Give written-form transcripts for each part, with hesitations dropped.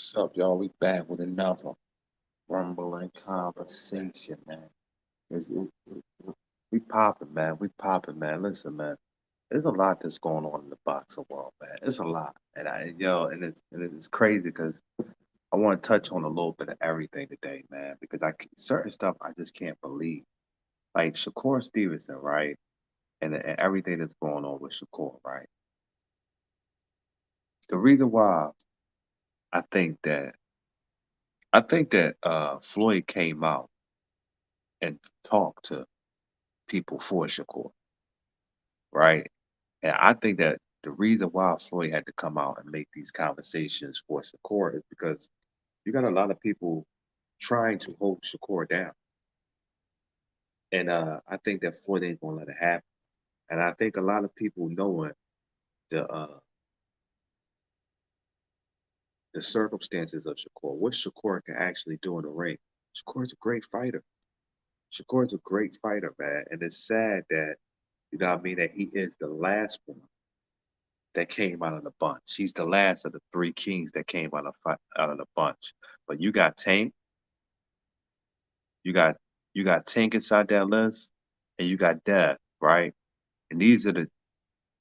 What's up, y'all? We back with another rumbling conversation, man. We popping, man. We popping, man. Listen, man. There's a lot that's going on in the boxing world, man. It's a lot, and it's crazy because I want to touch on a little bit of everything today, man. Because certain stuff I just can't believe, like Shakur Stevenson, right? And everything that's going on with Shakur, right? The reason why I think that Floyd came out and talked to people for Shakur, right? And I think that the reason why Floyd had to come out and make these conversations for Shakur is because you got a lot of people trying to hold Shakur down. And I think that Floyd ain't gonna let it happen. And I think a lot of people knowing the circumstances of Shakur, what Shakur can actually do in the ring. Shakur's a great fighter. Shakur's a great fighter, man. And it's sad that, you know what I mean, that he is the last one that came out of the bunch. He's the last of the three kings that came out of the bunch. But you got Tank, you got you got Tank inside that list, and you got Dev, right? And these are the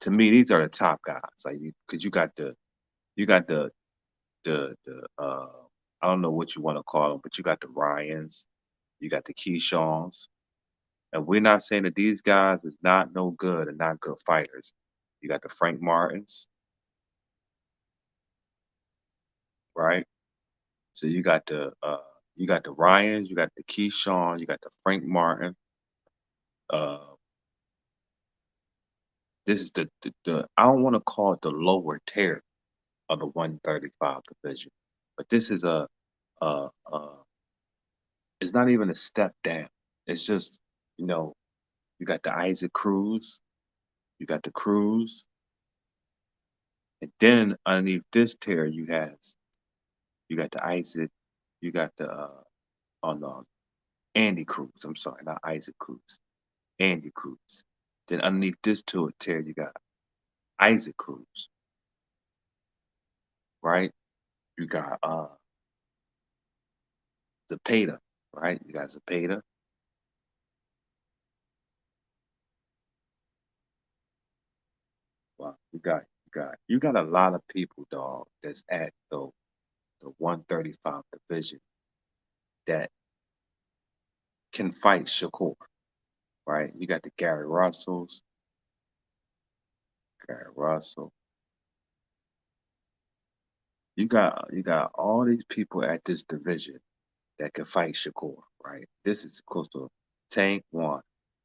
to me these are the top guys. Like because you got the I don't know what you want to call them, but you got the Ryans, you got the Keyshaws, and we're not saying that these guys is not no good and not good fighters. You got the Frank Martins, right? So you got the Ryans, you got the Keyshawn, you got the Frank Martin. Uh, this is the I don't want to call it the lower tier of the 135 division, but this is a it's not even a step down. It's just you know you got the Isaac Cruz, you got the Cruz, and then underneath this tier you got the Isaac, you got the oh no Andy Cruz. I'm sorry, not Isaac Cruz. Andy Cruz. Then underneath this tier, you got Isaac Cruz, right? You got Zepeda, right? You got Zepeda. Well, you got a lot of people, dog, that's at the 135 division that can fight Shakur, right? You got the Gary Russell. You got all these people at this division that can fight Shakur, right? This is close to Tank one,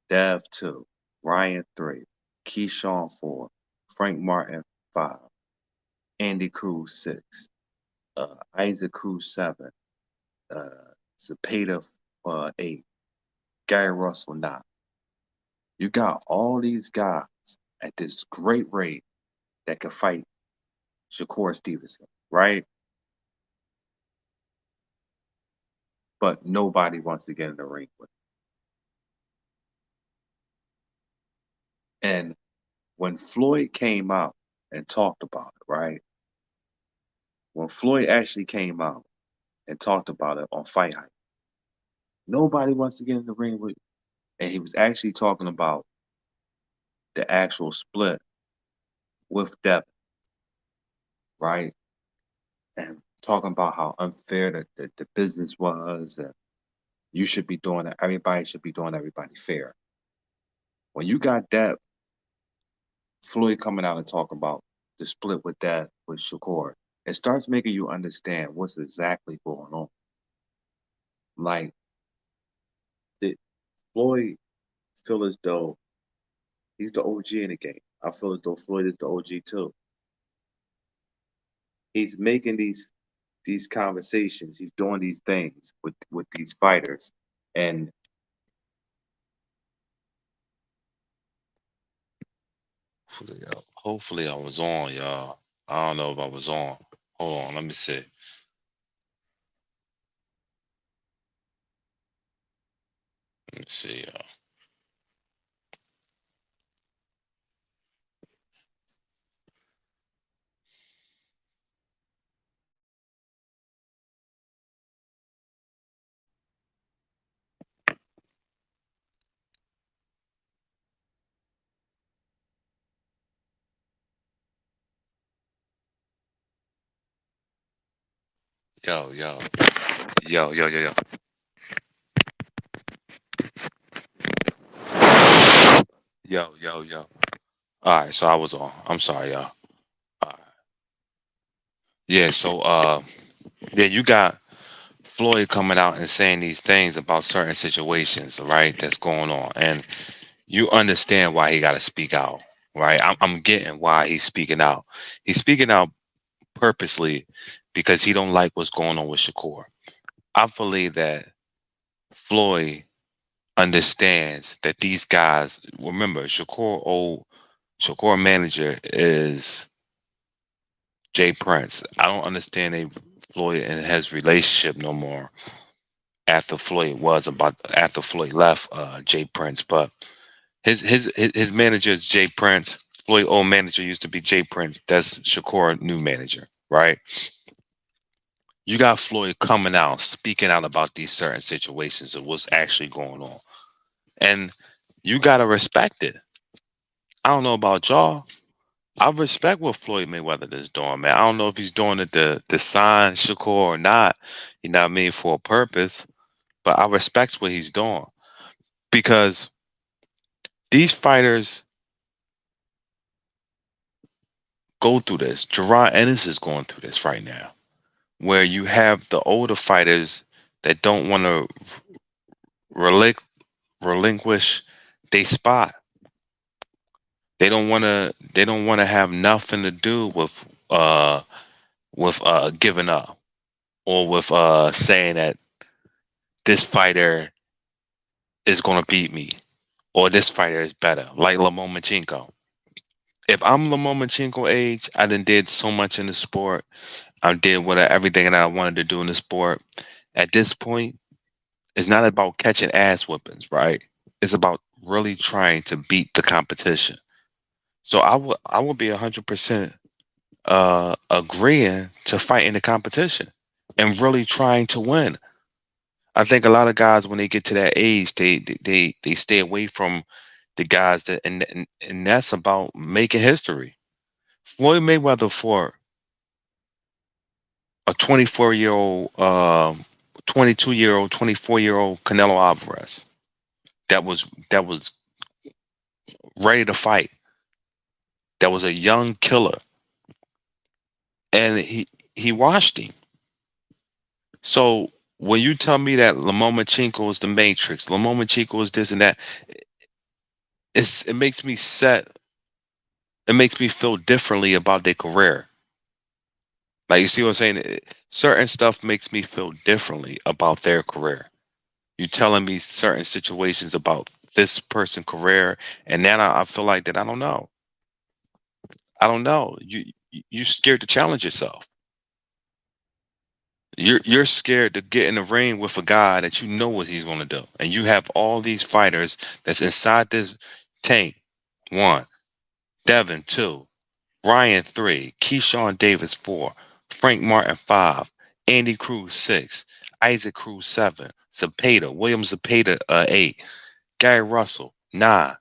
Dev two, Ryan three, Keyshawn four, Frank Martin five, Andy Cruz six, Isaac Cruz seven, uh, Zepeda eight, Gary Russell nine. You got all these guys at this great rate that can fight Shakur Stevenson, right? But nobody wants to get in the ring with him. And when Floyd came out and talked about it, right? When Floyd actually came out and talked about it on Fight Hype, nobody wants to get in the ring with. And he was actually talking about the actual split with Devin, right? And talking about how unfair the business was, and you should be doing it. Everybody should be doing everybody fair. When you got that Floyd coming out and talking about the split with Shakur, it starts making you understand what's exactly going on. Like, did Floyd feel as though he's the OG in the game? I feel as though Floyd is the OG too. He's making these conversations. He's doing these things with these fighters, and Hopefully I was on, y'all. I don't know if I was on. Hold on, let me see. Let me see, y'all. Yo, yo, yo, yo, yo, yo, yo. All right, so I was on. I'm sorry, y'all. All right. Yeah, so yeah, you got Floyd coming out and saying these things about certain situations, right? That's going on, and you understand why he got to speak out, right? I'm getting why he's speaking out. He's speaking out purposely because he don't like what's going on with Shakur. I believe that Floyd understands that these guys. Remember, Shakur manager is Jay Prince. I don't understand Floyd and his relationship no more after Floyd left Jay Prince, but his manager is Jay Prince. Floyd old manager used to be Jay Prince. That's Shakur new manager, right? You got Floyd coming out, speaking out about these certain situations of what's actually going on, and you gotta respect it. I don't know about y'all. I respect what Floyd Mayweather is doing, man. I don't know if he's doing it to sign Shakur or not. You know what I mean, for a purpose. But I respect what he's doing because these fighters go through this. Gerard Ennis is going through this right now, where you have the older fighters that don't want to relinqu- relinquish their spot. They don't want to. They don't want to have nothing to do with giving up or with saying that this fighter is going to beat me or this fighter is better, like Lomachenko. If I'm Lomachenko age, I done did so much in the sport. I did everything that I wanted to do in the sport. At this point, it's not about catching ass whippings, right? It's about really trying to beat the competition. So I would be 100% agreeing to fight in the competition and really trying to win. I think a lot of guys when they get to that age, they stay away from the guys that and that's about making history. Floyd Mayweather fought a 24-year-old, 22-year-old, 24-year-old Canelo Alvarez that was ready to fight. That was a young killer, and he watched him. So when you tell me that Lomachenko is the Matrix, Lomachenko is this and that, it makes me set. It makes me feel differently about their career. Like you see what I'm saying? Certain stuff makes me feel differently about their career. You telling me certain situations about this person's career, and then I feel like that I don't know. I don't know. You scared to challenge yourself. You're scared to get in the ring with a guy that you know what he's going to do, and you have all these fighters that's inside this tank. One, Devin two, Ryan three, Keyshawn Davis four, Frank Martin five, Andy Cruz six, Isaac Cruz seven, William Zapata eight, Gary Russell nine,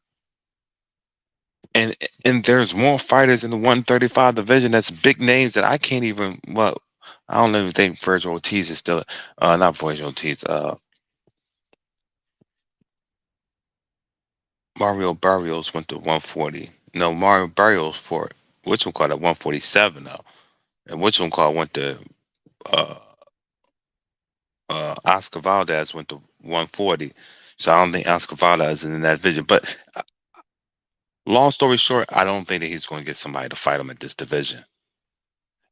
and there's more fighters in the 135 division that's big names that I can't even. Well, I don't even think Virgil Ortiz is still. Not Virgil Ortiz. Mario Barrios went to 140. No, Mario Barrios for which one called at 147 though, and which one called went to uh Oscar Valdez went to 140. So I don't think Oscar Valdez is in that division. But long story short, I don't think that he's going to get somebody to fight him at this division.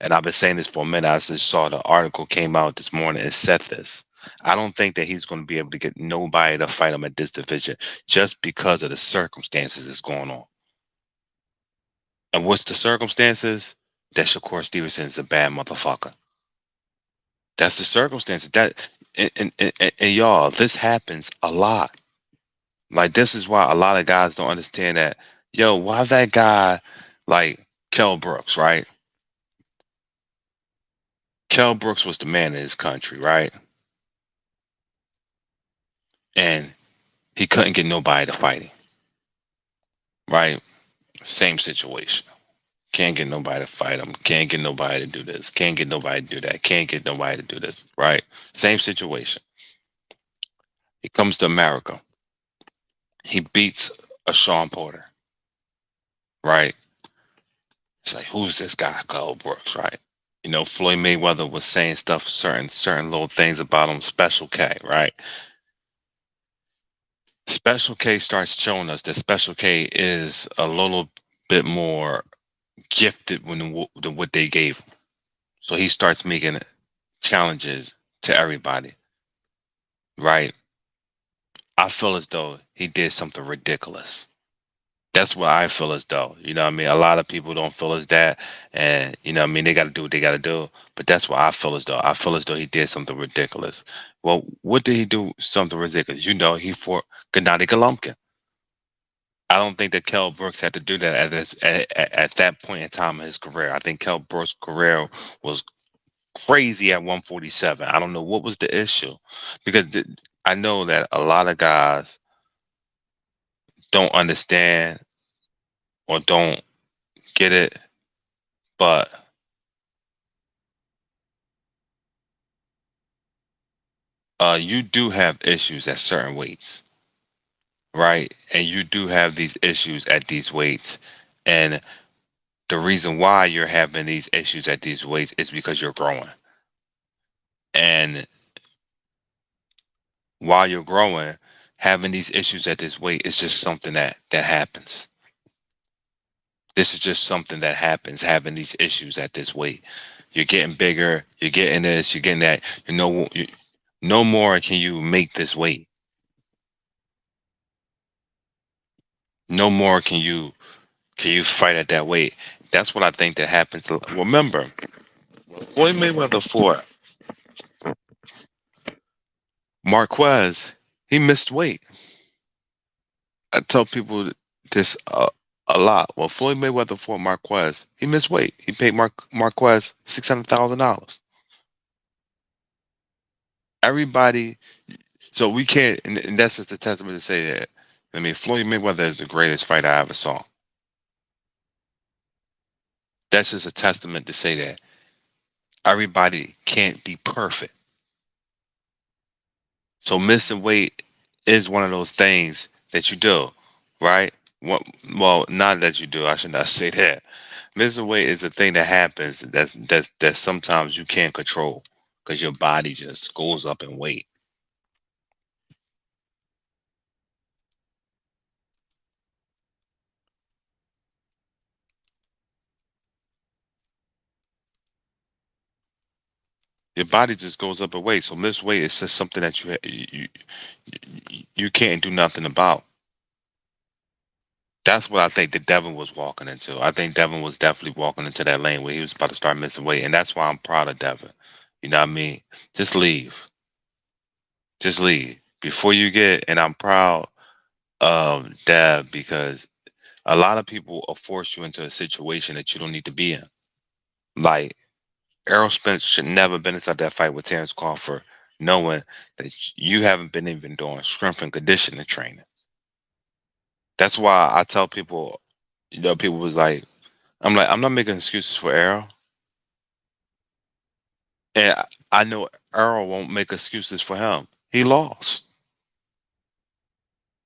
And I've been saying this for a minute. I just saw the article came out this morning and said this. I don't think that he's going to be able to get nobody to fight him at this division just because of the circumstances that's going on. And what's the circumstances? That Shakur Stevenson is a bad motherfucker. That's the circumstances. That and y'all, this happens a lot. Like this is why a lot of guys don't understand that. Yo, why that guy like Kell Brooks, right? Kell Brooks was the man in his country, right? And he couldn't get nobody to fight him, right? Same situation. Can't get nobody to fight him. Can't get nobody to do this. Can't get nobody to do that. Can't get nobody to do this. Right? Same situation. He comes to America. He beats a Sean Porter. Right? It's like, who's this guy called Brooks? Right? Floyd Mayweather was saying stuff, certain little things about him. Special K. Right? Special K starts showing us that Special K is a little bit more gifted than what they gave him. So he starts making challenges to everybody, right? I feel as though he did something ridiculous. That's what I feel as though. You know what I mean? A lot of people don't feel as that. And, what I mean? They got to do what they got to do. But that's what I feel as though. I feel as though he did something ridiculous. Well, what did he do? Something ridiculous. He fought Gennady Golovkin. I don't think that Kell Brooks had to do that at that point in time in his career. I think Kell Brooks' career was crazy at 147. I don't know what was the issue, because I know that a lot of guys don't understand or don't get it, but you do have issues at certain weights, right? And you do have these issues at these weights, and the reason why you're having these issues at these weights is because you're growing. And while you're growing, having these issues at this weight is just something that happens. This is just something that happens, having these issues at this weight. You're getting bigger, you're getting this, you're getting that. No more can you make this weight. No more can you fight at that weight. That's what I think that happens. Remember, Floyd Mayweather fought Marquez, he missed weight. I tell people this a lot. Well, Floyd Mayweather fought Marquez, he missed weight. He paid Marquez $600,000. Everybody, so we can't, and that's just a testament to say that. I mean, Floyd Mayweather is the greatest fighter I ever saw. That's just a testament to say that everybody can't be perfect. So missing weight is one of those things that you do, right? Well, not that you do. I should not say that. Missing weight is a thing that happens. That sometimes you can't control because your body just goes up in weight. Your body just goes up in weight. So miss weight is just something that you can't do nothing about. That's what I think that Devin was walking into. I think Devin was definitely walking into that lane where he was about to start missing weight, and that's why I'm proud of Devin. You know what I mean? Just leave. Just leave before you get. And I'm proud of Dev because a lot of people will force you into a situation that you don't need to be in. Like Errol Spence should never been inside that fight with Terrence Crawford, knowing that you haven't been even doing strength and conditioning training. That's why I tell people, people was like, I'm not making excuses for Errol. And I know Errol won't make excuses for him. He lost.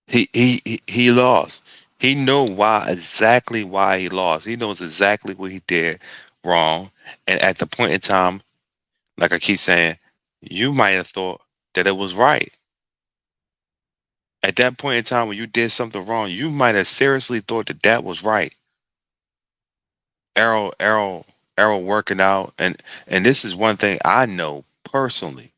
He lost. He know exactly why he lost. He knows exactly what he did wrong. And at the point in time, like I keep saying, you might have thought that it was right. At that point in time when you did something wrong, you might have seriously thought that that was right. Errol working out, and this is one thing I know personally.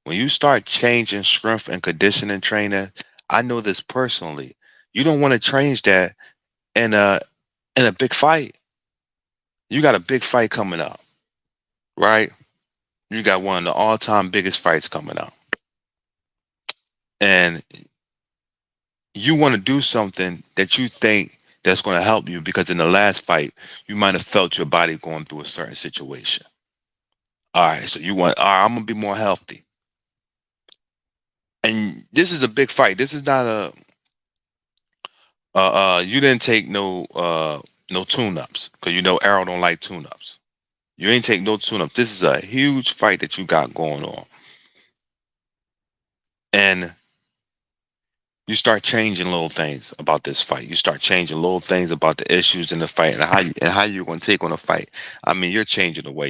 When you start changing strength and conditioning training, I know this personally. You don't want to change that in a big fight. You got a big fight coming up, right? You got one of the all-time biggest fights coming up. And you want to do something that you think that's going to help you because in the last fight, you might have felt your body going through a certain situation. All right, so all right, I'm going to be more healthy. And this is a big fight. This is not you didn't take no no tune-ups, because you know Errol don't like tune-ups. You ain't take no tune-ups. This is a huge fight that you got going on, and you start changing little things about this fight. You start changing little things about the issues in the fight and how you're going to take on a fight. I mean, you're changing the way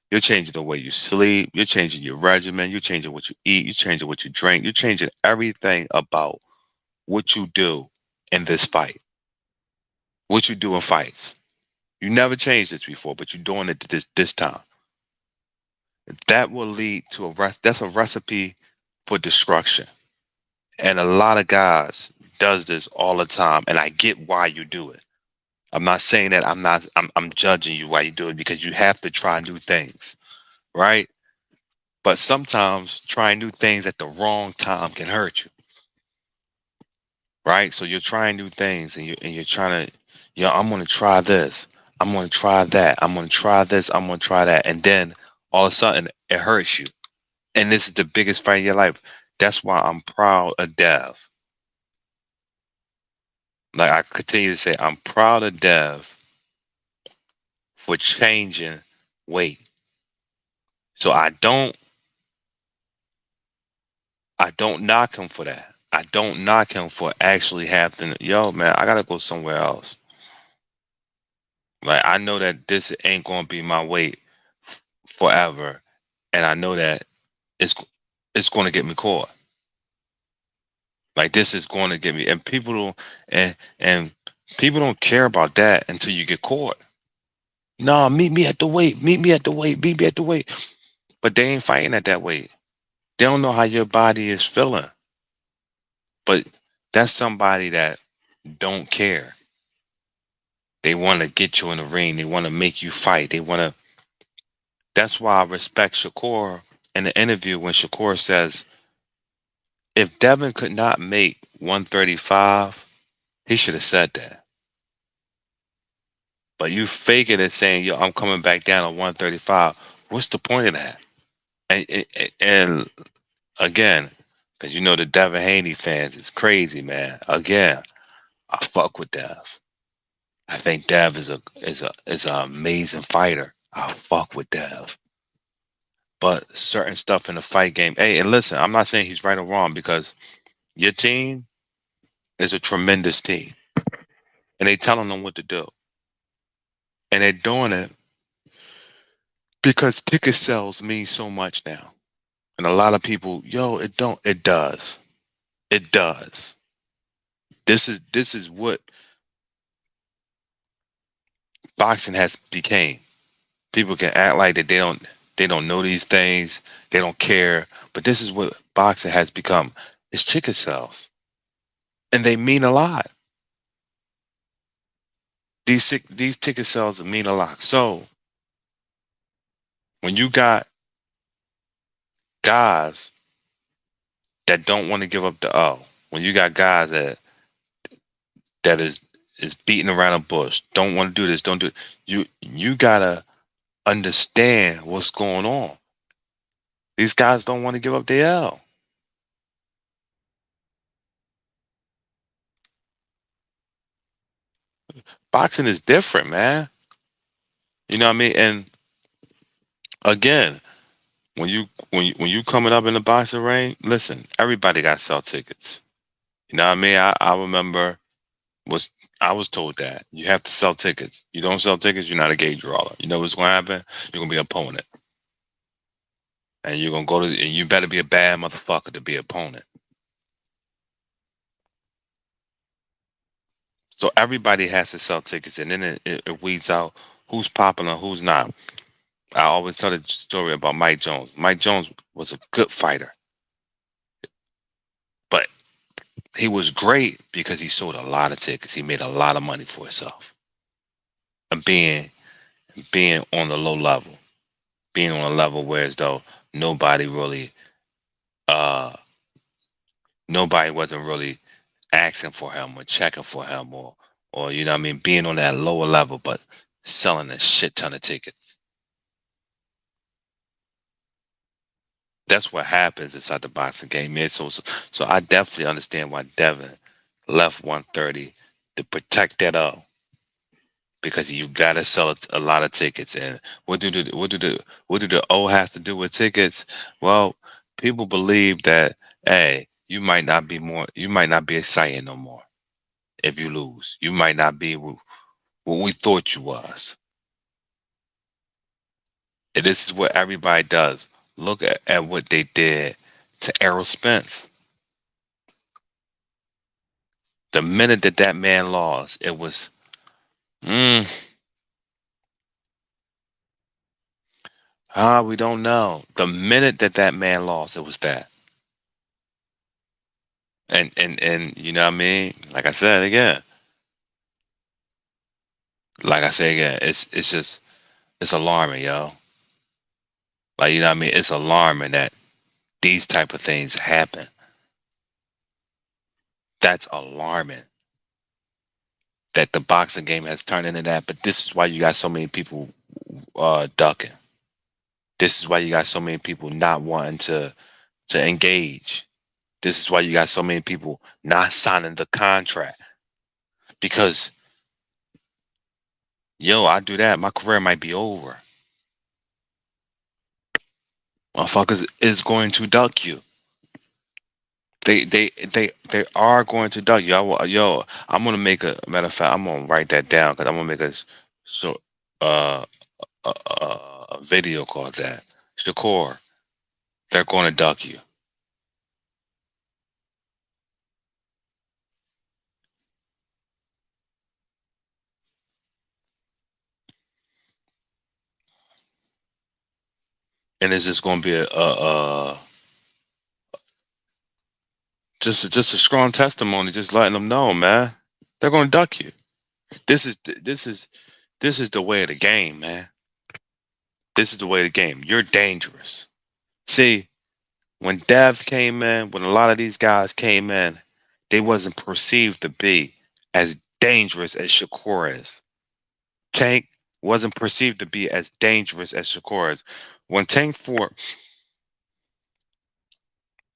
you're changing the way you sleep. You're changing your regimen. You're changing what you eat. You're changing what you drink. You're changing everything about what you do in this fight. What you do in fights. You never changed this before, but you're doing it this time. That will lead to that's a recipe for destruction. And a lot of guys does this all the time, and I get why you do it. I'm not saying that I'm judging you why you do it, because you have to try new things, right? But sometimes trying new things at the wrong time can hurt you, right? So you're trying new things, and you're trying to, I'm gonna try this, I'm gonna try that, I'm gonna try this, I'm gonna try that, and then all of a sudden it hurts you. And this is the biggest fight in your life. That's why I'm proud of Dev. Like I continue to say, I'm proud of Dev for changing weight. So I don't knock him for that. I don't knock him for actually having, yo, man, I gotta go somewhere else. Like I know that this ain't gonna be my weight forever, and I know that it's it's gonna get me caught. Like this is going to get me, and people don't, and people don't care about that until you get caught. No, meet me at the weight. Meet me at the weight. Meet me at the weight. But they ain't fighting at that weight. They don't know how your body is feeling. But that's somebody that don't care. They want to get you in the ring. They want to make you fight. They want to. That's why I respect Shakur in the interview when Shakur says, if Devin could not make 135, he should have said that. But you faking it saying, yo, I'm coming back down to 135. What's the point of that? And again, because you know the Devin Haney fans is crazy, man. Again, I fuck with Dev. I think Dev is an amazing fighter. I fuck with Dev. But certain stuff in the fight game. Hey, and listen, I'm not saying he's right or wrong, because your team is a tremendous team. And they telling them what to do. And they're doing it because ticket sales mean so much now. And a lot of people, yo, it does. It does. This is what boxing has became. People can act like that they don't know these things, they don't care, but this is what boxing has become. It's ticket sales. And they mean a lot. These ticket sales mean a lot. So when you got guys that don't want to give up the O, when you got guys that is beating around a bush, don't want to do this, don't do it, you gotta understand what's going on. These guys don't want to give up their L. Boxing is different, man. You know what I mean? And again, when you coming up in the boxing ring, listen, everybody got sell tickets. You know what I mean? I remember was I was told that you have to sell tickets. You don't sell tickets, you're not a gauge drawer. You know what's gonna happen? You're gonna be an opponent. And you're gonna go to and you better be a bad motherfucker to be an opponent. So everybody has to sell tickets, and then it weeds out who's popular, who's not. I always tell the story about Mike Jones. Mike Jones was a good fighter, but he was great because he sold a lot of tickets. He made a lot of money for himself. And being on the low level, being on a level where as though nobody really, uh, nobody wasn't really asking for him or checking for him, or you know what I mean, being on that lower level, but selling a shit ton of tickets. That's what happens inside the boxing game, man. So I definitely understand why Devin left 130 to protect that up. because you gotta sell a lot of tickets. And what do the O has to do with tickets? Well, people believe that, hey, you might not be exciting no more if you lose. You might not be what we thought you was. And this is what everybody does. Look at what they did to Errol Spence. The minute that man lost, it was, mm, we don't know. The minute that man lost, it was that. And you know what I mean? Like I say again, it's just it's alarming, yo. Like, you know what I mean? It's alarming that these type of things happen. That's alarming that the boxing game has turned into that. But this is why you got so many people ducking. This is why you got so many people not wanting to engage. This is why you got so many people not signing the contract. Because, yo, I do that, my career might be over. Motherfuckers is going to duck you. They are going to duck you. Yo, I'm gonna make matter of fact. I'm gonna write that down because I'm gonna make so uh, a video called that. Shakur, they're going to duck you, and it's just going to be just a strong testimony, just letting them know, man, they're going to duck you. This is the way of the game, man. This is the way of the game. You're dangerous. See, when Dev came in, when a lot of these guys came in, they wasn't perceived to be as dangerous as Shakur is. Tank wasn't perceived to be as dangerous as Shakur is. When Tank Ford,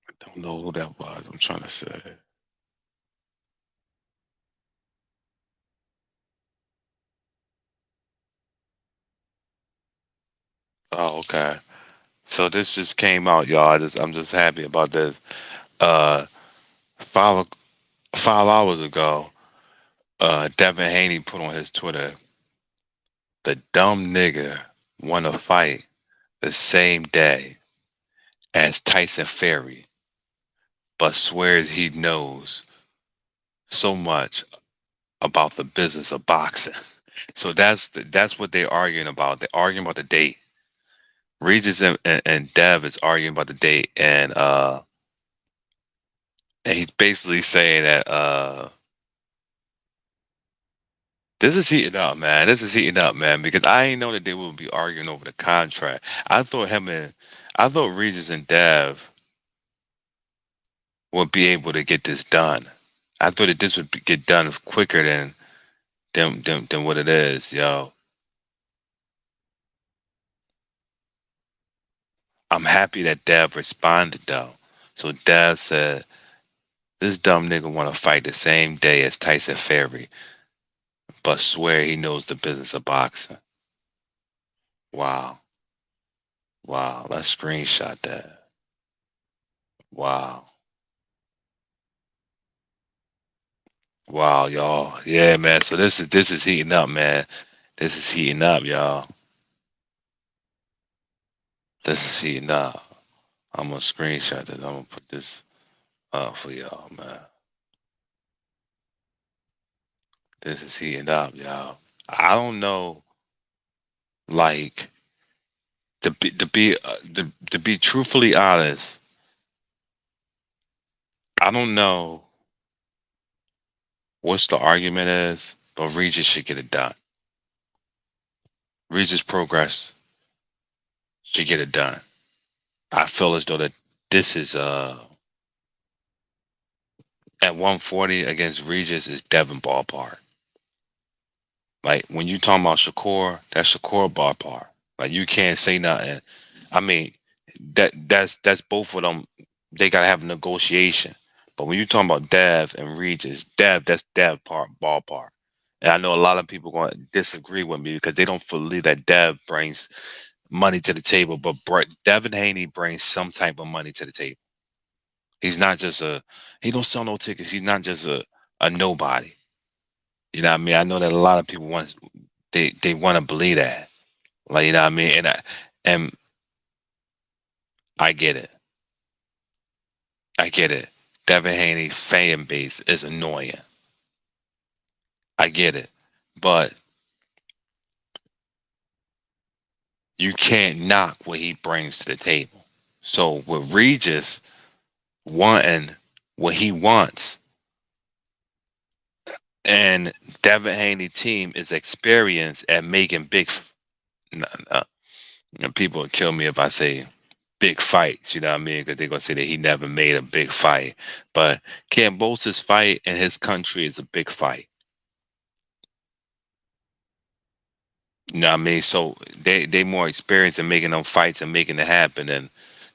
I don't know who that was. I'm trying to say. Oh, okay. So this just came out, y'all. I'm just happy about this. Uh, 5 hours ago, Devin Haney put on his Twitter, the dumb nigga want to fight the same day as Tyson Fury, but swears he knows so much about the business of boxing. So that's what they're arguing about. They're arguing about the date. Regis and Dev is arguing about the date, and he's basically saying that this is heating up, man. This is heating up, man, because I ain't know that they would be arguing over the contract. I thought Regis and Dev would be able to get this done. I thought that this would get done quicker than what it is, yo. I'm happy that Dev responded though. So Dev said, "This dumb nigga want to fight the same day as Tyson Fury, but swear he knows the business of boxing." Wow, wow. Let's screenshot that. Wow, wow, y'all. Yeah, man. So this is heating up, man. This is heating up, y'all. This is heating up. I'm gonna screenshot this. I'm gonna put this up for y'all, man. This is heating up, y'all. I don't know, like, to be truthfully honest, I don't know what's the argument is, but Regis should get it done. Regis Progress should get it done. I feel as though that this is at 140 against Regis is Devin ballpark. Like when you talking about Shakur, that's Shakur ballpark. Like you can't say nothing. I mean, that's both of them. They gotta have a negotiation. But when you talking about Dev and Regis, Dev, that's Dev part ballpark. And I know a lot of people going to disagree with me because they don't believe that Dev brings money to the table, but Devin Haney brings some type of money to the table. He's not just he don't sell no tickets. He's not just a nobody. You know what I mean? I know that a lot of people they want to believe that. Like, you know what I mean? And I get it. I get it. Devin Haney fan base is annoying. I get it. But you can't knock what he brings to the table. So with Regis wanting what he wants, and Devin Haney team is experienced at making no, no, people will kill me if I say big fights, you know what I mean? Because they're gonna say that he never made a big fight. But Kambosa's fight in his country is a big fight. You know what I mean? So they more experienced in making them fights and making it happen, and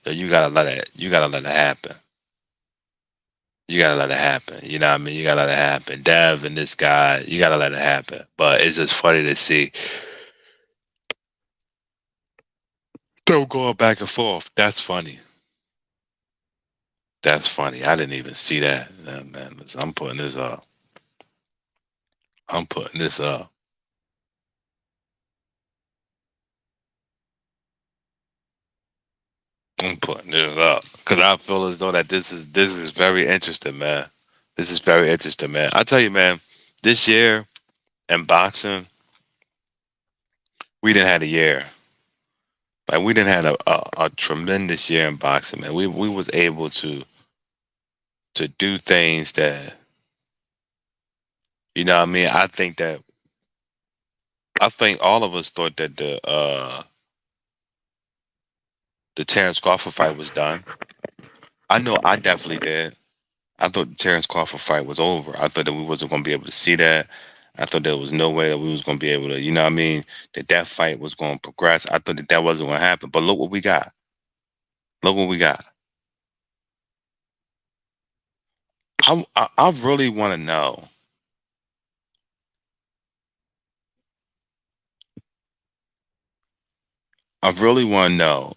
so you gotta let it happen. You gotta let it happen. You know what I mean? You gotta let it happen. Dev and this guy, you gotta let it happen. But it's just funny to see them going back and forth. That's funny. That's funny. I didn't even see that. Man, listen, I'm putting this up. I'm putting this up. I'm putting this up because I feel as though that this is very interesting, man. This is very interesting, man. I tell you, man, this year in boxing, we didn't had a year. Like we didn't had a tremendous year in boxing, man. We was able to do things that you know what I mean. I think all of us thought that the Terrence Crawford fight was done. I know I definitely did. I thought the Terrence Crawford fight was over. I thought that we wasn't going to be able to see that. I thought there was no way that we was going to be able to, you know what I mean, that fight was going to progress. I thought that wasn't going to happen. But look what we got. Look what we got. I really want to know. I really want to know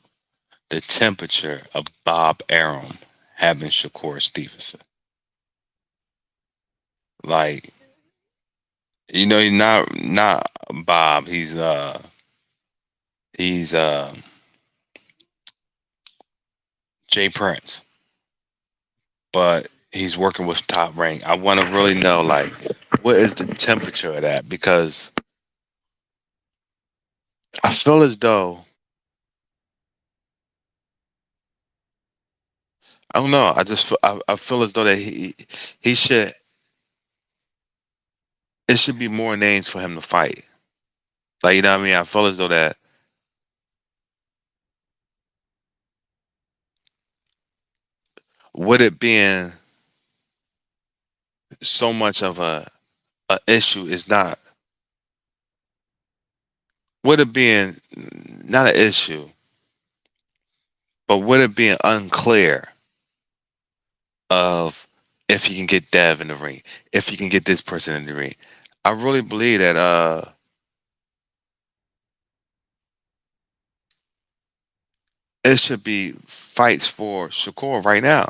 the temperature of Bob Arum having Shakur Stevenson. Like, you know, he's not Bob. He's Jay Prince, but he's working with Top Rank. I want to really know, like, what is the temperature of that? Because I feel as though I don't know. I feel as though that he should it should be more names for him to fight. Like, you know what I mean? I feel as though that with it being so much of a issue is not with it being not an issue, but with it being unclear of if he can get Dev in the ring, if he can get this person in the ring. I really believe that it should be fights for Shakur right now.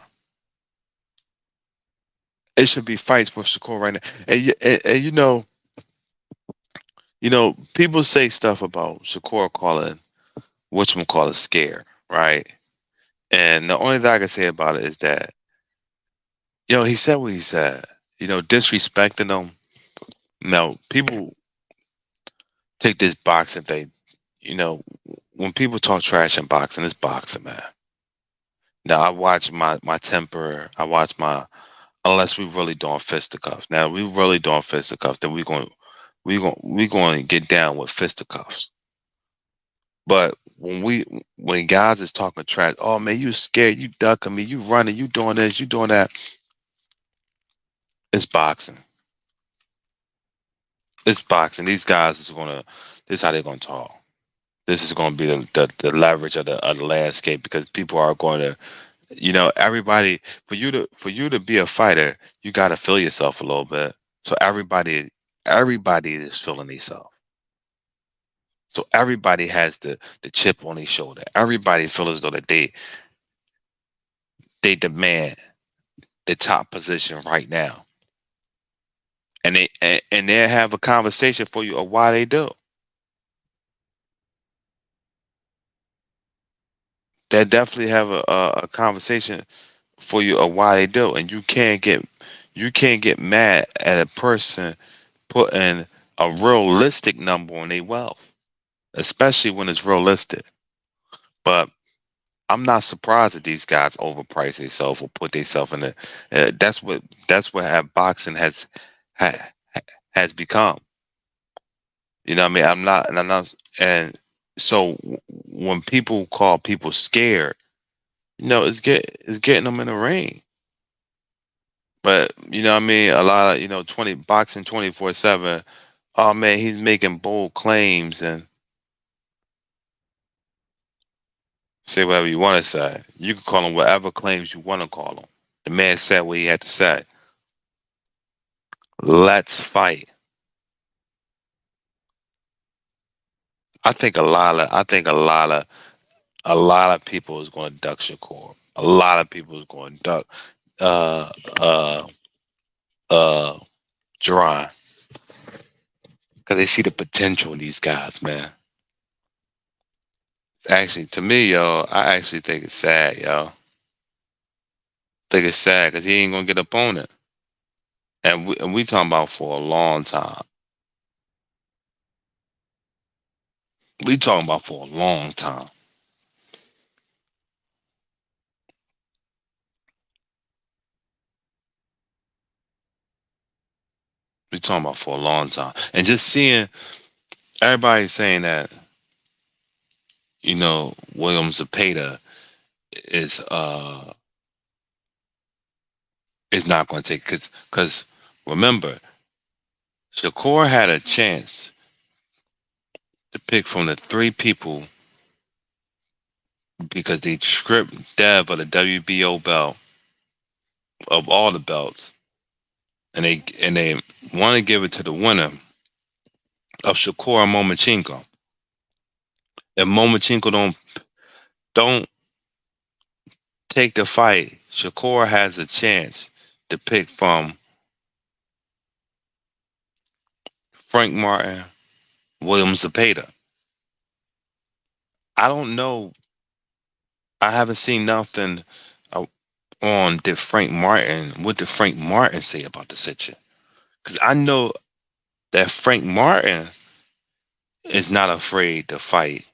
It should be fights for Shakur right now. And people say stuff about Shakur calling whatchamacallit scare, right? And the only thing I can say about it is that, he said what he said, disrespecting them. Now, people take this boxing thing, when people talk trash in boxing, it's boxing, man. Now, I watch my temper. I watch unless we really doing fisticuffs. Now, we really doing fisticuffs, then we going to get down with fisticuffs. But when guys is talking trash, oh man, you scared, you ducking me, you running, you doing this, you doing that. It's boxing. It's boxing. These guys this is how they're gonna talk. This is gonna be the leverage of the landscape because people are going to, everybody for you to be a fighter, you gotta feel yourself a little bit. So everybody everybody is feeling themselves. So everybody has the chip on their shoulder. Everybody feels as though that they demand the top position right now, and they have a conversation for you of why they do. They definitely have a conversation for you of why they do, and you can't get mad at a person putting a realistic number on their wealth, especially when it's realistic. But I'm not surprised that these guys overprice themselves or put themselves in the. That's what boxing ha, has become. You know what I mean? I'm not, and so when people call people scared, it's getting them in the ring. But you know what I mean? A lot of 20 boxing 24/7. Oh man, he's making bold claims and say whatever you want to say. You can call him whatever claims you want to call him. The man said what he had to say. Let's fight. I think a lot of people is going to duck Shakur. A lot of people is going to duck uh uh uh Duran because they see the potential in these guys, man. It's actually, to me, yo, I actually think it's sad, yo. Think it's sad because he ain't gonna get opponent, and we talking about for a long time. We talking about for a long time. We talking about for a long time, and just seeing everybody saying that William Zepeda is is not going to take because remember Shakur had a chance to pick from the three people because they stripped Dev of the WBO belt of all the belts and they want to give it to the winner of Shakur and Lomachenko. If Lomachenko don't take the fight, Shakur has a chance to pick from Frank Martin, William Zepeda. I don't know. I haven't seen nothing uh, on did Frank Martin. What did Frank Martin say about the situation? Because I know that Frank Martin is not afraid to fight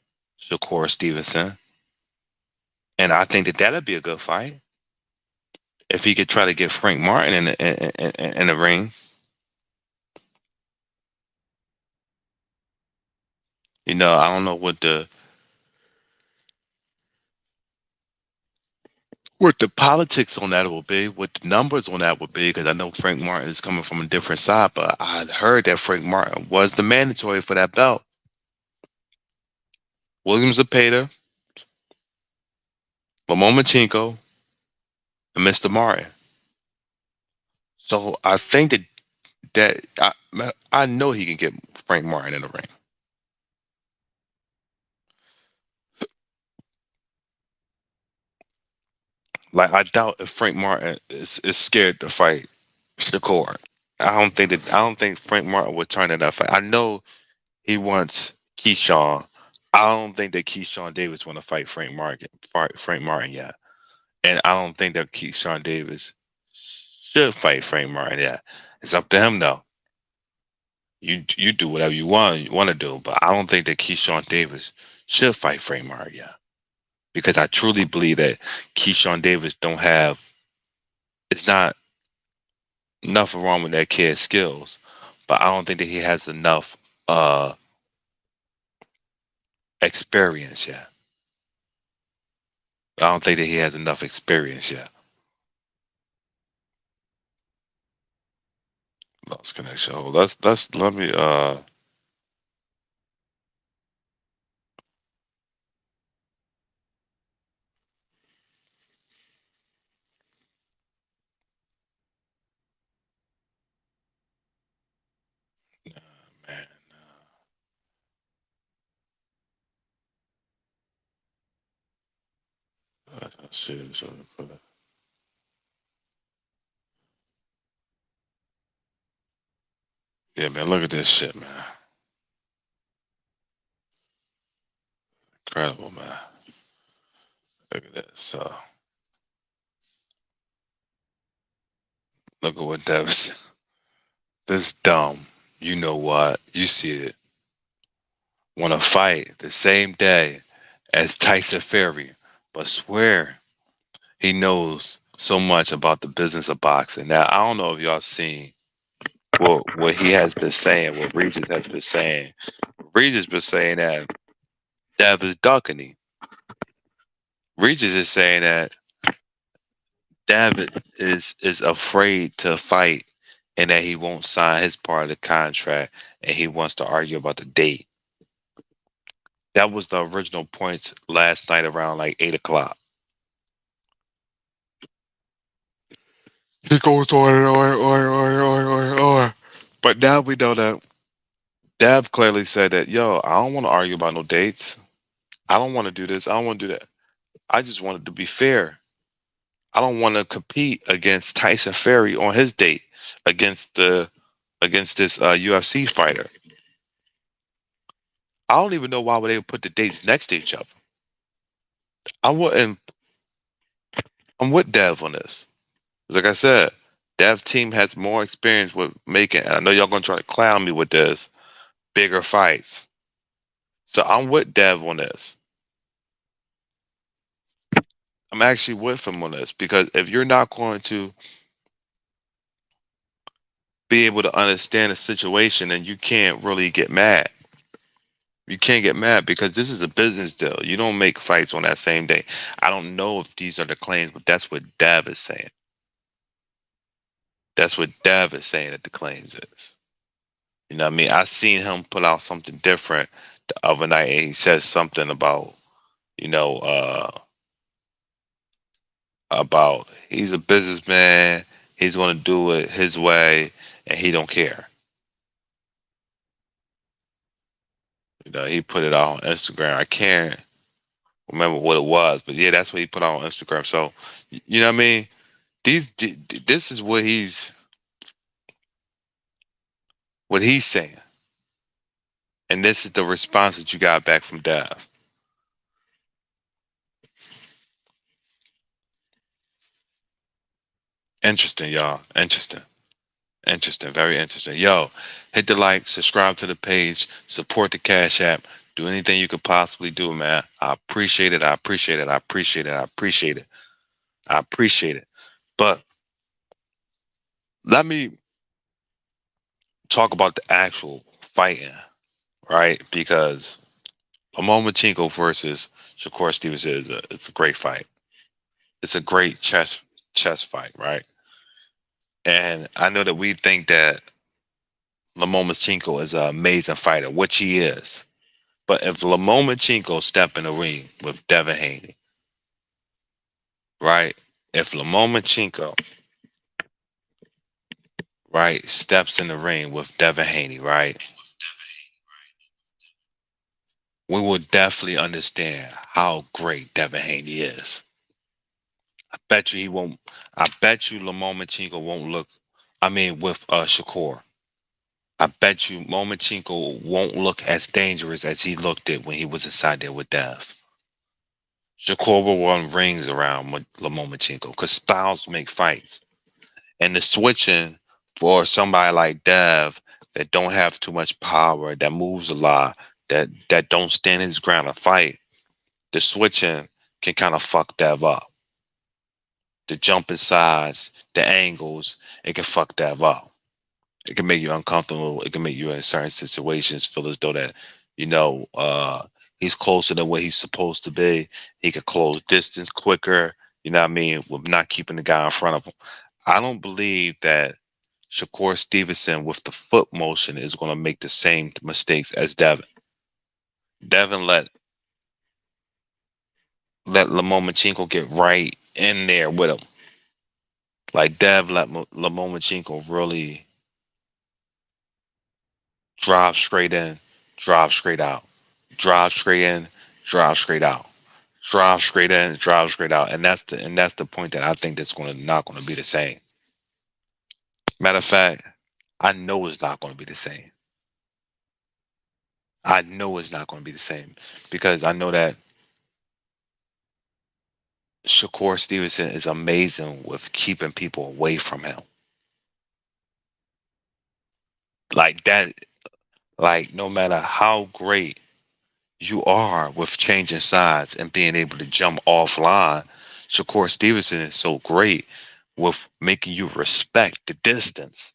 Shakur Stevenson, and I think that that'd be a good fight if he could try to get Frank Martin in the ring. I don't know what the politics on that will be, what the numbers on that would be, because I know Frank Martin is coming from a different side, but I heard that Frank Martin was the mandatory for that belt. William Zepeda, Lomachenko, and Mr. Martin. So I think that I know he can get Frank Martin in the ring. Like I doubt if Frank Martin is scared to fight Shakur. I don't think Frank Martin would turn it up. I know he wants Keyshawn. I don't think that Keyshawn Davis want to fight Frank Martin yet, and I don't think that Keyshawn Davis should fight Frank Martin yet. It's up to him though. You do whatever you want to do, but I don't think that Keyshawn Davis should fight Frank Martin yet because I truly believe that Keyshawn Davis don't have. It's not nothing wrong with that kid's skills, but I don't think that he has enough experience yet. I don't think that he has enough experience yet. Lost connection. Oh, let me Let's see this. Yeah, man, look at this shit, man. Incredible, man. Look at this. Look at what Davis. This dumb. You know what? You see it. Want to fight the same day as Tyson Fury, but swear he knows so much about the business of boxing. Now, I don't know if y'all seen what he has been saying, what Regis has been saying. Regis been saying that Dev is ducking him. Regis is saying that David is afraid to fight and that he won't sign his part of the contract and he wants to argue about the date. That was the original points last night around like 8 o'clock. He goes on. But now we know that Dav clearly said that, yo, I don't want to argue about no dates. I don't want to do this. I don't want to do that. I just wanted to be fair. I don't want to compete against Tyson Fury on his date against this UFC fighter. I don't even know why would they put the dates next to each other. I wouldn't. I'm with Dev on this. Like I said, Dev team has more experience with making. And I know y'all gonna try to clown me with this bigger fights. So I'm with Dev on this. I'm actually with him on this because if you're not going to be able to understand the situation, then you can't really get mad. You can't get mad because this is a business deal. You don't make fights on that same day. I don't know if these are the claims, but that's what Dev is saying. That's what Dev is saying that the claims is. You know what I mean? I seen him put out something different the other night, and he says something about, you know, about he's a businessman, he's going to do it his way, and he don't care. You know, he put it out on Instagram. I can't remember what it was, but yeah, that's what he put out on Instagram. So, you know what I mean? This is what he's saying, and this is the response that you got back from Dav. Interesting, y'all. Interesting. Interesting. Very interesting. Yo, hit the like, subscribe to the page, support the Cash App, do anything you could possibly do, man. I appreciate it. I appreciate it. I appreciate it. I appreciate it. I appreciate it. But let me talk about the actual fighting, right? Because Lomachenko versus Shakur Stevenson it's a great fight. It's a great chess fight, right? And I know that we think that Lomachenko is an amazing fighter, which he is. But if Lomachenko step in the ring with Devin Haney, right? If Lomachenko, right, steps in the ring with Devin Haney, right, we will definitely understand how great Devin Haney is. I bet you he won't. I bet you Lomachenko won't look. I mean, with Shakur, I bet you Lomachenko won't look as dangerous as he looked it when he was inside there with Dev. Shakur will run rings around Lomachenko because styles make fights. And the switching for somebody like Dev that don't have too much power, that moves a lot, that don't stand his ground to fight, the switching can kind of fuck Dev up. The jumping sides, the angles, it can fuck Dev up. It can make you uncomfortable. It can make you in certain situations feel as though that, you know, he's closer than what he's supposed to be. He could close distance quicker, you know what I mean, with not keeping the guy in front of him. I don't believe that Shakur Stevenson with the foot motion is going to make the same mistakes as Devin. Devin let Lomachenko get right in there with him. Like Dev let Lomachenko really drive straight in, drive straight out, drive straight in, drive straight out. drive straight in, drive straight out, and that's the point that I think that's gonna not gonna be the same. Matter of fact, I know it's not gonna be the same. I know it's not gonna be the same because I know that Shakur Stevenson is amazing with keeping people away from him. Like that, like no matter how great you are with changing sides and being able to jump offline, Shakur Stevenson is so great with making you respect the distance.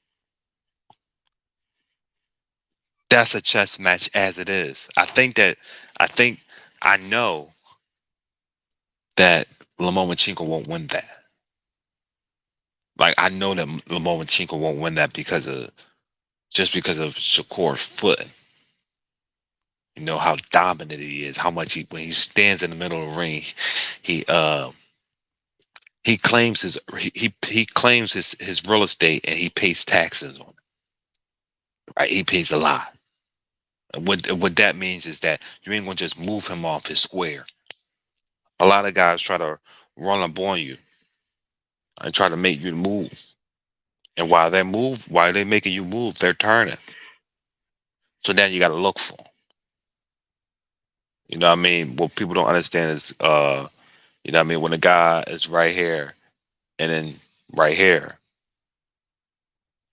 That's a chess match as it is. I think I know that Lomachenko won't win that. Like I know that Lomachenko won't win that because of just because of Shakur's foot. You know how dominant he is, how much he when he stands in the middle of the ring, he he claims he claims his real estate and he pays taxes on it. Right? He pays a lot. And what that means is that you ain't gonna just move him off his square. A lot of guys try to run up on you and try to make you move. And while they're making you move, they're turning. So then you gotta look for 'em. You know what I mean? What people don't understand is you know what I mean, when a guy is right here and then right here,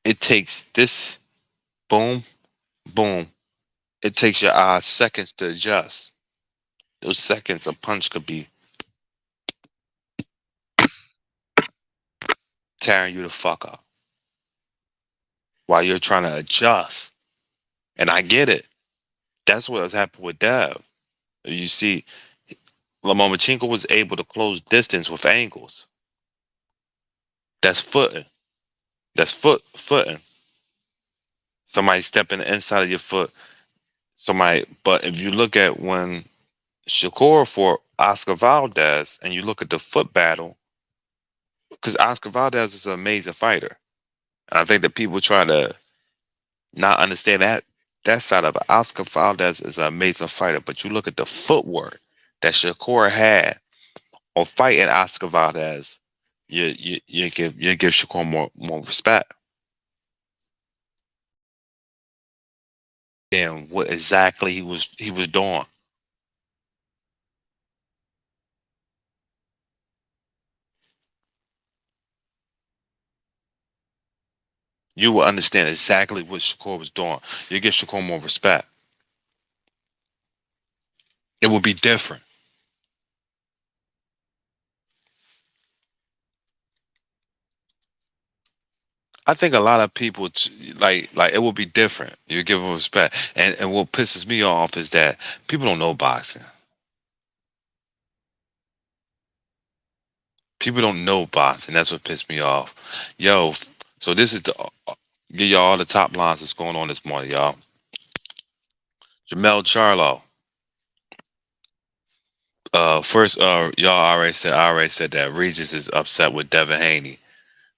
it takes this boom, boom. It takes your eyes seconds to adjust. Those seconds a punch could be tearing you the fuck up while you're trying to adjust. And I get it. That's what has happened with Dev. You see, Lomachenko was able to close distance with angles. That's footing. That's footing. Somebody stepping the inside of your foot. But if you look at when Shakur for Oscar Valdez and you look at the foot battle, because Oscar Valdez is an amazing fighter. And I think that people try to not understand that side of it. Oscar Valdez is an amazing fighter, but you look at the footwork that Shakur had on fighting Oscar Valdez, you give Shakur more respect. And what exactly he was doing. You will understand exactly what Shakur was doing. You give Shakur more respect. It will be different. I think a lot of people like it will be different. You give them respect, and what pisses me off is that people don't know boxing. People don't know boxing. That's what pissed me off. Yo, so this is the give y'all all the top lines that's going on this morning, y'all. Jamel Charlo. First, I already said that Regis is upset with Devin Haney.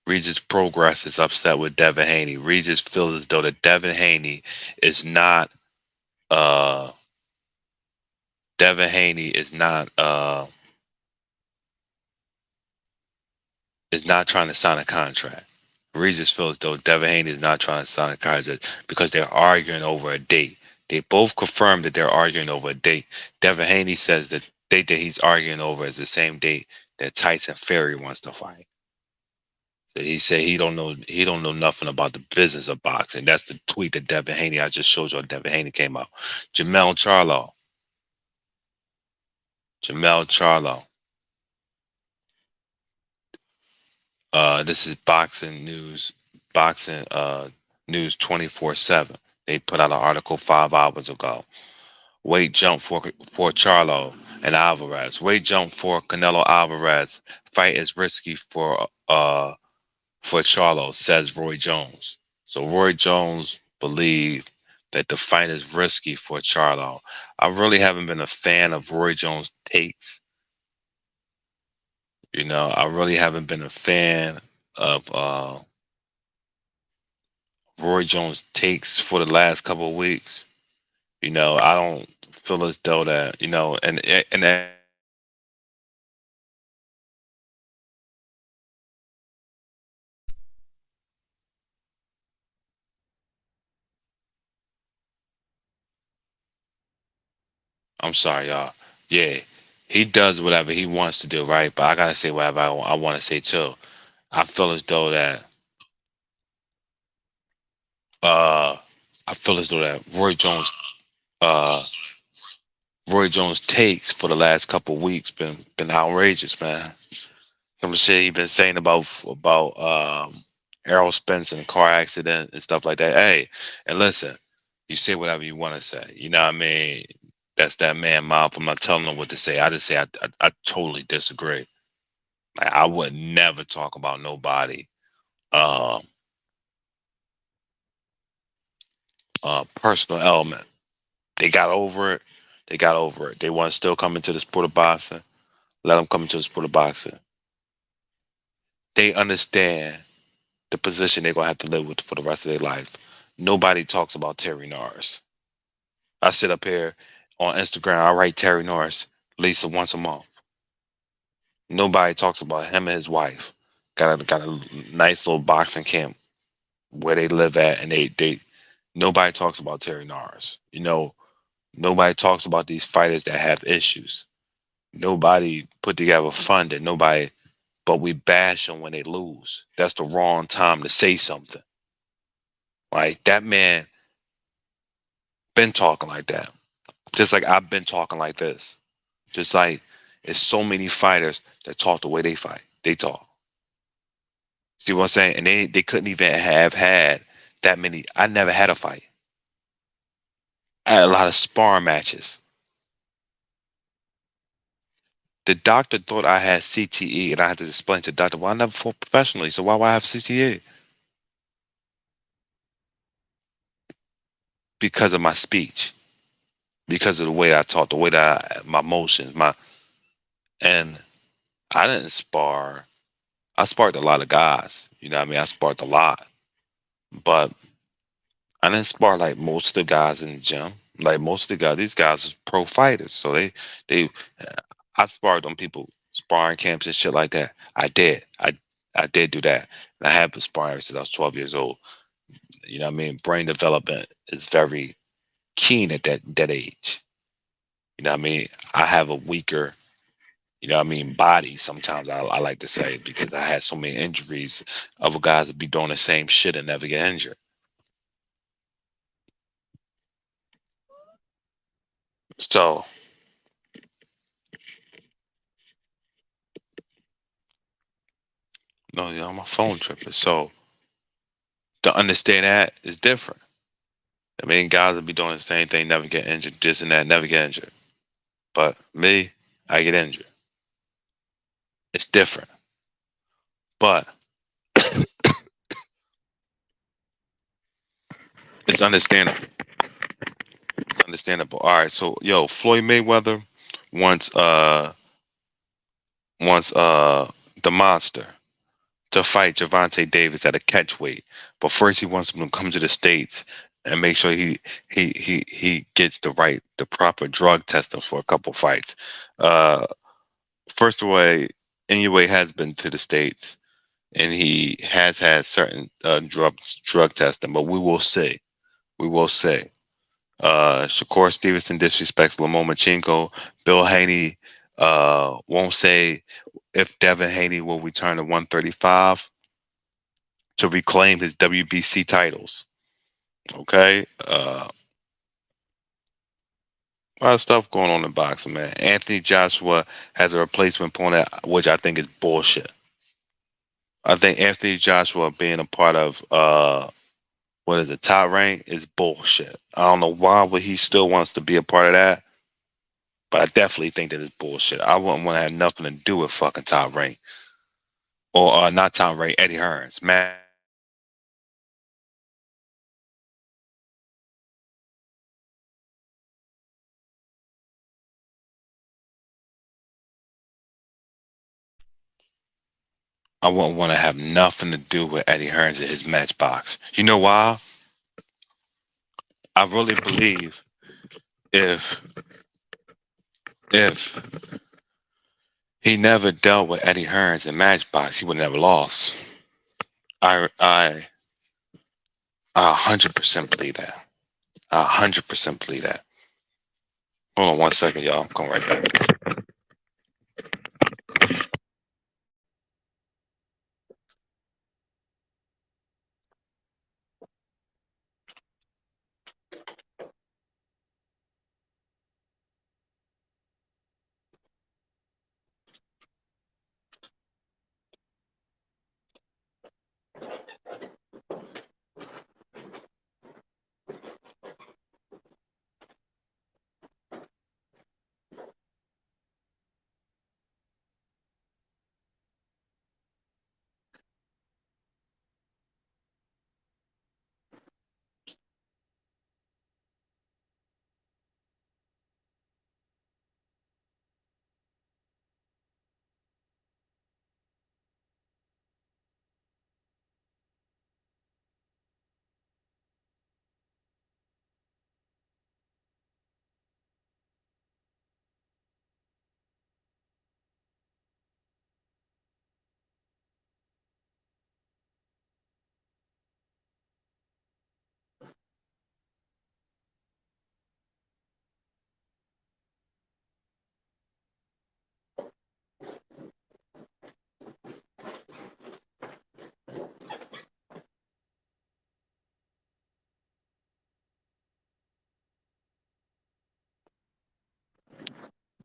Regis Progress is upset with Devin Haney. Regis feels as though that Devin Haney is not uh Devin Haney is not trying to sign a contract. Regis feels as though Devin Haney is not trying to sign a contract because they're arguing over a date. They both confirmed that they're arguing over a date. Devin Haney says that date that he's arguing over is the same date that Tyson Fury wants to fight. So he said he don't know nothing about the business of boxing. That's the tweet that Devin Haney I just showed you. Devin Haney came out. Jamel Charlo. Jamel Charlo. This is boxing news. Boxing news 24/7. They put out an article 5 hours ago. Weight jump for Charlo and Alvarez. Weight jump for Canelo Alvarez. Fight is risky for Charlo, says Roy Jones. So Roy Jones believed that the fight is risky for Charlo. I really haven't been a fan of Roy Jones' takes. You know, I really haven't been a fan of Roy Jones' takes for the last couple of weeks. You know, I don't feel as though that, and I'm sorry, y'all. Yeah, he does whatever he wants to do, right? But I gotta say whatever I want to say too. I feel as though that uh, I feel as though that uh Roy Jones takes for the last couple of weeks been outrageous, man. Some of the shit he been saying about Errol Spence and the car accident and stuff like that. Hey, and listen, you say whatever you want to say. You know what I mean? That's that man mouth. I'm not telling him what to say. I just say I totally disagree. Like, I would never talk about nobody um personal element. They got over it. They got over it. They want to still come into the sport of boxing. Let them come into the sport of boxing. They understand the position they're gonna have to live with for the rest of their life. Nobody talks about Terry Norris. I sit up here on Instagram. I write Terry Norris at least once a month. Nobody talks about him and his wife. Got a nice little boxing camp where they live at, and they nobody talks about Terry Norris. You know, nobody talks about these fighters that have issues. Nobody put together funding. Nobody, but we bash them when they lose. That's the wrong time to say something. Like that man been talking like that. Just like I've been talking like this. Just like it's so many fighters that talk the way they fight. They talk. See what I'm saying? And they couldn't even have had that many. I never had a fight. I had a lot of sparring matches. The doctor thought I had CTE, and I had to explain to the doctor, well, I never fought professionally, so why would I have CTE? Because of my speech, because of the way I talk, the way that my emotions, and I didn't spar. I sparred a lot of guys. You know what I mean? I sparred a lot, but I didn't spar like most of the guys in the gym. Like most of the guys, these guys are pro fighters, so they I sparred on people sparring camps and shit like that. I did. I did do that. And I have been sparring since I was 12 years old. You know what I mean? Brain development is very keen at that age. You know what I mean? I have a weaker, you know what I mean, body sometimes I like to say because I had so many injuries. Other guys would be doing the same shit and never get injured. So no, you know, my phone tripping. So to understand that is different. I mean, guys will be doing the same thing, never get injured, this and that, never get injured. But me, I get injured. It's different. But it's understandable. It's understandable. All right, so yo, Floyd Mayweather wants wants the monster to fight Javante Davis at a catchweight. But first he wants him to come to the States and make sure he gets the proper drug testing for a couple fights. Uh First away, anyway has been to the States and he has had certain drug testing, but we will see. We will see. Shakur Stevenson disrespects Lomachenko. Bill Haney won't say if Devin Haney will return to 135 to reclaim his WBC titles. Okay, a lot of stuff going on in boxing, man. Anthony Joshua has a replacement opponent, which I think is bullshit. I think Anthony Joshua being a part of what is it, top rank is bullshit. I don't know why, but he still wants to be a part of that. But I definitely think that it's bullshit. I wouldn't want to have nothing to do with fucking top rank or not top rank. Eddie Hearns, man. I wouldn't want to have nothing to do with Eddie Hearns and his matchbox. You know why? I really believe if if he never dealt with Eddie Hearns in matchbox, he would never lost. I 100% believe that. 100% believe that. Hold on 1 second, y'all. I'm coming right back.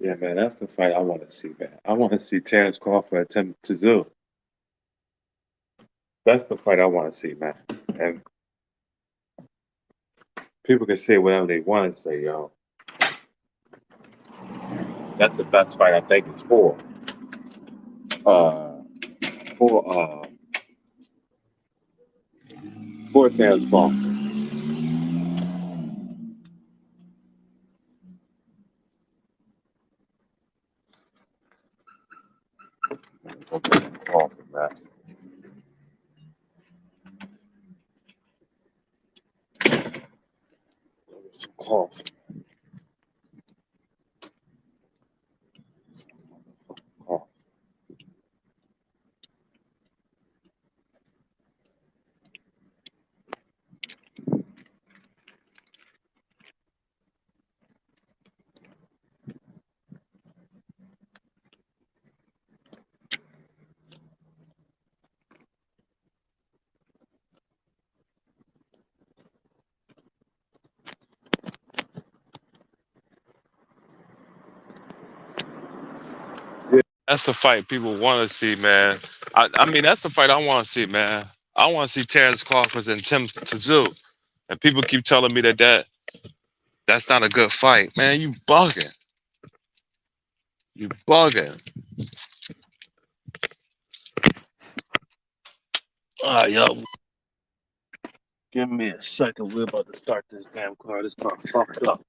Yeah, man, that's the fight I want to see, man. I want to see Terrence Crawford and Tim Tszyu. That's the fight I want to see, man. And people can say whatever they want to say, yo. That's the best fight I think it's uh for uh for Terrence Crawford. Okay, Crawford, man. Some Crawford. Crawford. That's the fight people want to see, man. I mean, that's the fight I want to see, man. I want to see Terrence Crawford and Tim Tszyu. And people keep telling me that's not a good fight. Man, you bugging. You bugging. All right, yo. Give me a second. We're about to start this damn car. This car fucked up.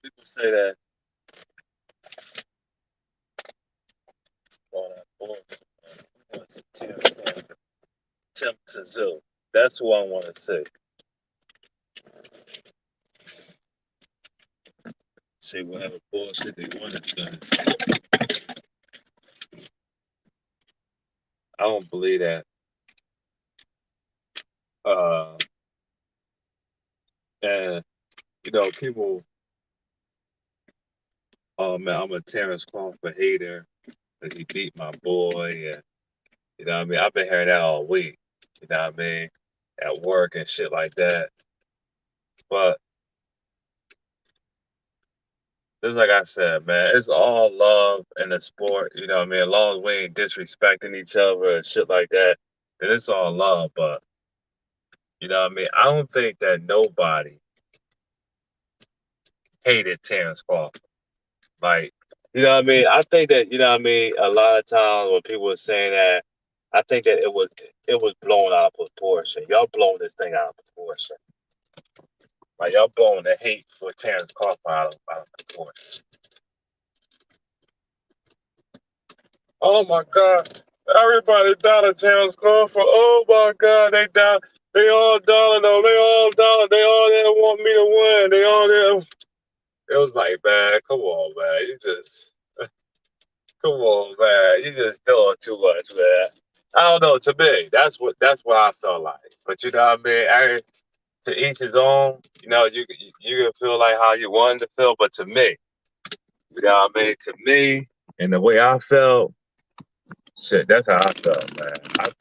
People say that Tim Tszyu. That's who I want to see. Say whatever bullshit they want to say. I don't believe that. Uh, and people. Oh man, I'm a Terrence Crawford hater. And he beat my boy, and what I mean. I've been hearing that all week. You know what I mean, at work and shit like that. But just like I said, man, it's all love in the sport. You know what I mean? As long as we ain't disrespecting each other and shit like that, then it's all love. But you know what I mean? I don't think that nobody hated Terrence Crawford. Like, you know what I mean? I think that, you know what I mean, a lot of times when people are saying that, I think that it was blown out of proportion. Y'all blowing this thing out of proportion. Like y'all blowing the hate for Terrence Crawford out of proportion. Oh my God. Everybody down at Terrence Crawford. Oh my God, they down. They all down though. They all down. They all there want me to win. They all there. It was like, man, come on, man. You just come on, man. You just doing too much, man. I don't know. To me, that's what I felt like. But you know what I mean? To each his own. You know, you can feel like how you wanted to feel, but to me, you know what I mean? To me, and the way I felt, shit, that's how I felt, man.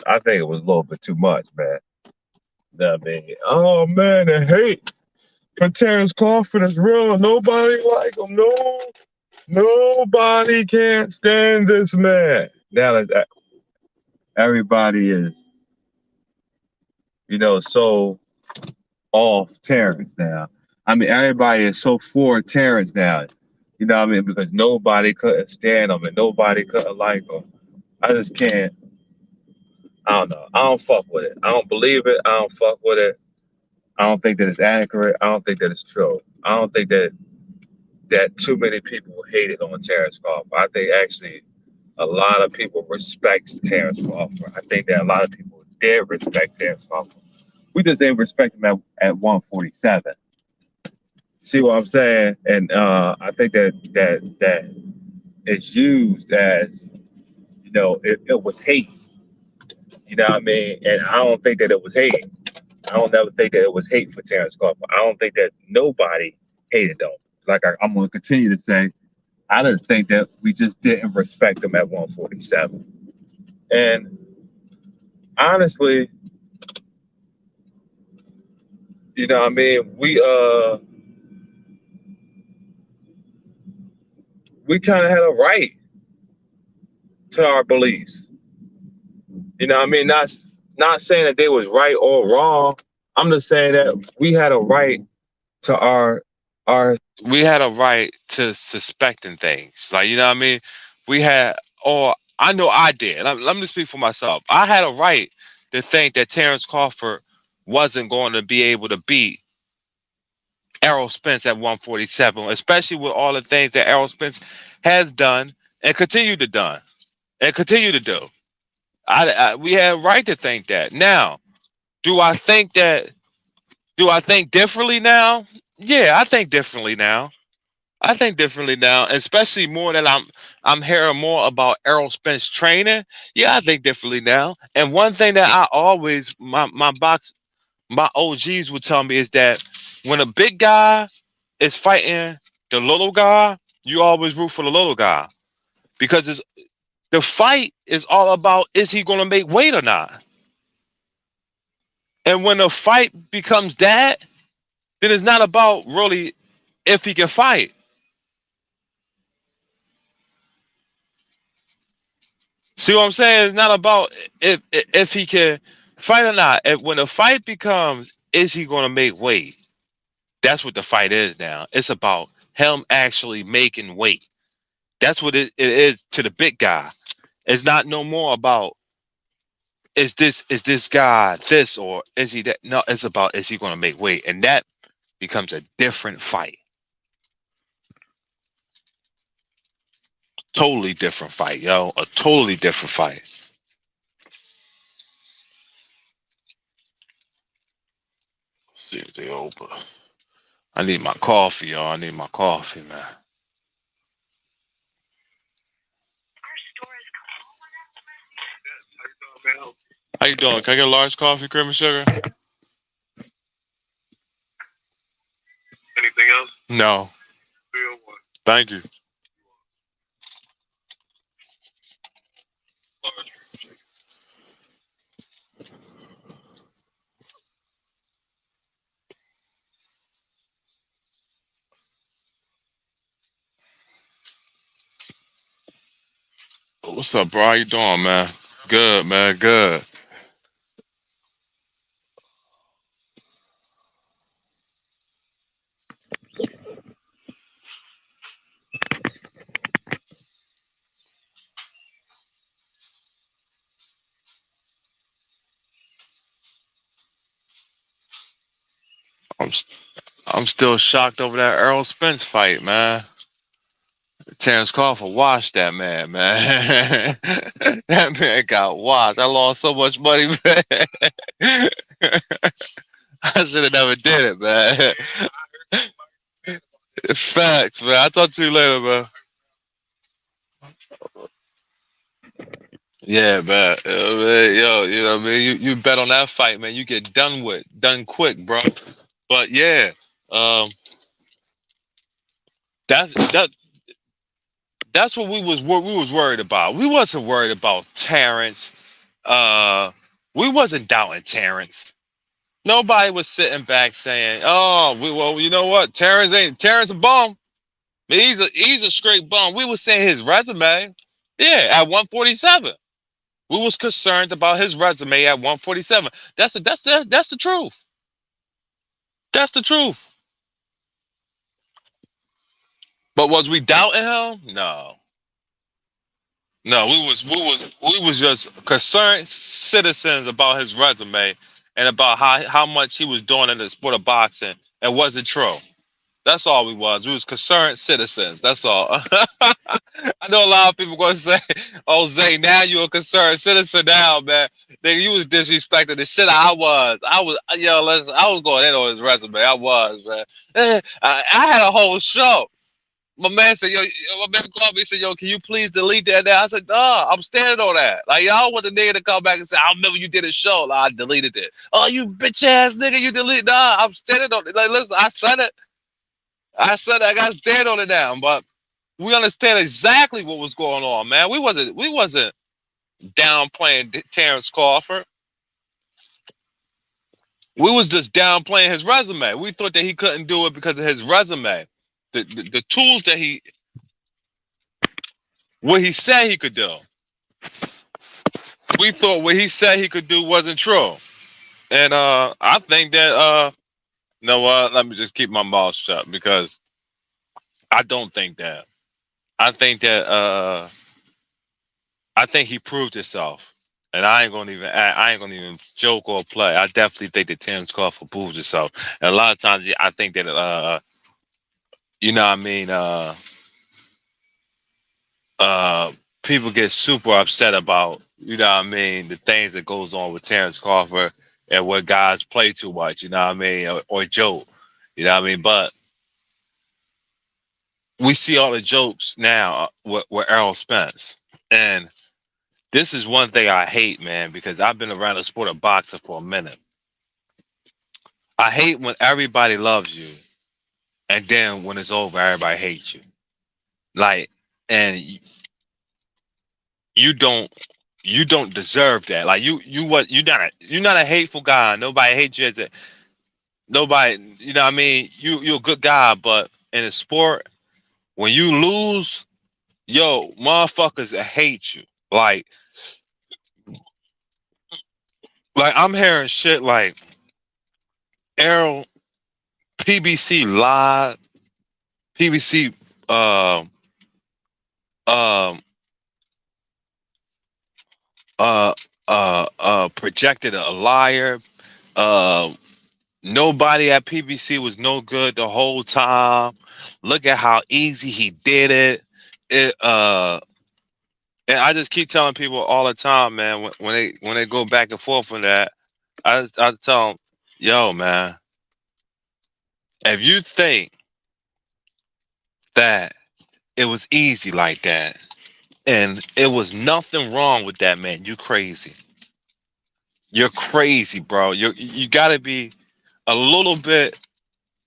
I think it was a little bit too much, man. You know what I mean? Oh man, the hate for Terrence Crawford is real. Nobody like him. No, nobody can't stand this man. Now that everybody is, so off Terrence now. I mean, everybody is so for Terrence now. You know what I mean? Because nobody couldn't stand him and nobody couldn't like him. I just can't. I don't know. I don't fuck with it. I don't believe it. I don't fuck with it. I don't think that it's accurate. I don't think that it's true. I don't think that too many people hated on Terrence Crawford. I think actually a lot of people respect Terrence Crawford. I think that a lot of people did respect Terrence Crawford. We just didn't respect him at 147. See what I'm saying? And I think that it's used as it was hate. You know what I mean? And I don't think that it was hate. I don't never think that it was hate for Terrence Crawford. I don't think that nobody hated him. Like I'm going to continue to say, I just think that we just didn't respect him at 147. And honestly, you know what I mean? We kind of had a right to our beliefs. You know what I mean? Not saying that they was right or wrong. I'm just saying that we had a right to our We had a right to suspecting things. Like, you know what I mean? We had, or I know I did. Let me speak for myself. I had a right to think that Terrence Crawford wasn't going to be able to beat Errol Spence at 147, especially with all the things that Errol Spence has done and continue to do. We had a right to think that. Now, do I think that? Do I think differently now? Yeah, I think differently now. I think differently now, especially more that I'm hearing more about Errol Spence training. Yeah, I think differently now. And one thing that I always my OGs would tell me is that when a big guy is fighting the little guy, you always root for the little guy because the fight is all about is he going to make weight or not. And when the fight becomes that, then it's not about really if he can fight. See what I'm saying? It's not about if he can fight or not. When the fight becomes, is he going to make weight? That's what the fight is now. It's about him actually making weight. That's what it is to the big guy. It's not no more about is this guy this or is he that? No, it's about is he going to make weight, and that becomes a different fight. Totally different fight, yo. A totally different fight. Let's see if they open. I need my coffee, y'all. I need my coffee, man. How you doing? Can I get a large coffee, cream and sugar? Anything else? No. Thank you. What's up, bro? How you doing, man? Good, man. Good. I'm I'm still shocked over that Errol Spence fight, man. Terrence Crawford washed that man, man. That man got washed. I lost so much money, man. I should have never did it, man. Facts, man. I'll talk to you later, man. Yeah, man. Yo, you know what I mean? You bet on that fight, man. You get done quick, bro. But yeah, um, that's that's what we was worried about. We wasn't worried about Terrence. We wasn't doubting Terrence. Nobody was sitting back saying, "Oh, well, you know what? Terrence a bum. He's a straight bum." We were saying his resume. Yeah, at 147. We was concerned about his resume at 147. That's the truth. That's the truth. But was we doubting him? No. No, we was just concerned citizens about his resume and about how much he was doing in the sport of boxing. It wasn't true. That's all we was. We was concerned citizens. That's all. I know a lot of people gonna say, "Oh, Zay, now you're a concerned citizen now, man." Nigga, you was disrespecting the shit I was. Yo, listen, I was going in on his resume. I was, man. I had a whole show. My man said, my man called me and said, "Yo, can you please delete that now?" I said, "Nah, I'm standing on that." Like, y'all want the nigga to come back and say, "I remember you did a show." Like, I deleted it. "Oh, you bitch ass nigga, you delete." Nah, I'm standing on it. Like, listen, I said it. I said it. I got to stand on it now. But we understand exactly what was going on, man. We wasn't downplaying Terrence Crawford. We was just downplaying his resume. We thought that he couldn't do it because of his resume. The tools that what he said he could do. We thought what he said he could do wasn't true. And I think that you know what, let me just keep my mouth shut because I don't think that. I think that I think he proved himself. And I ain't gonna even joke or play. I definitely think that Terrence Crawford proved himself. And a lot of times I think that you know what I mean, people get super upset about, you know what I mean, the things that goes on with Terrence Crawford and where guys play too much, you know what I mean, or joke, you know what I mean. But we see all the jokes now with Errol Spence, and this is one thing I hate, man, because I've been around the sport of boxing for a minute. I hate when everybody loves you, and then when it's over, everybody hates you. Like, and you don't deserve that. Like you're not a hateful guy. Nobody hates you as a nobody. You know what I mean? You're a good guy, but in a sport, when you lose, yo, motherfuckers hate you. Like I'm hearing shit like Errol PBC lied, PBC um um projected a liar. Nobody at PBC was no good the whole time. Look at how easy he did it. And I just keep telling people all the time, man, when they go back and forth on that, I tell them, yo, man, if you think that it was easy like that and it was nothing wrong with that, man, you crazy. You're crazy, bro. You gotta be a little bit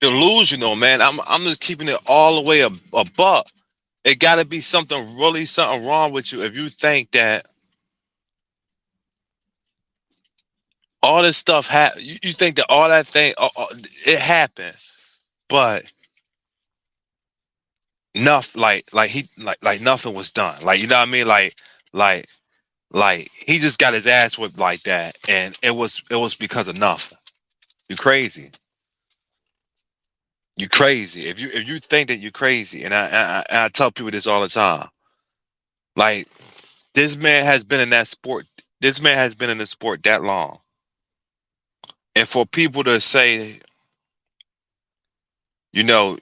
delusional, man. I'm just keeping it all the way a buck. It gotta be something wrong with you if you think that all this stuff you think that all that thing it happened, but nothing like nothing was done. Like, you know what I mean? Like he just got his ass whipped like that, and it was because of nothing. You crazy. You crazy. If you think that you're crazy, and I tell people this all the time. Like, this man has been in that sport. This man has been in the sport that long. And for people to say, You know,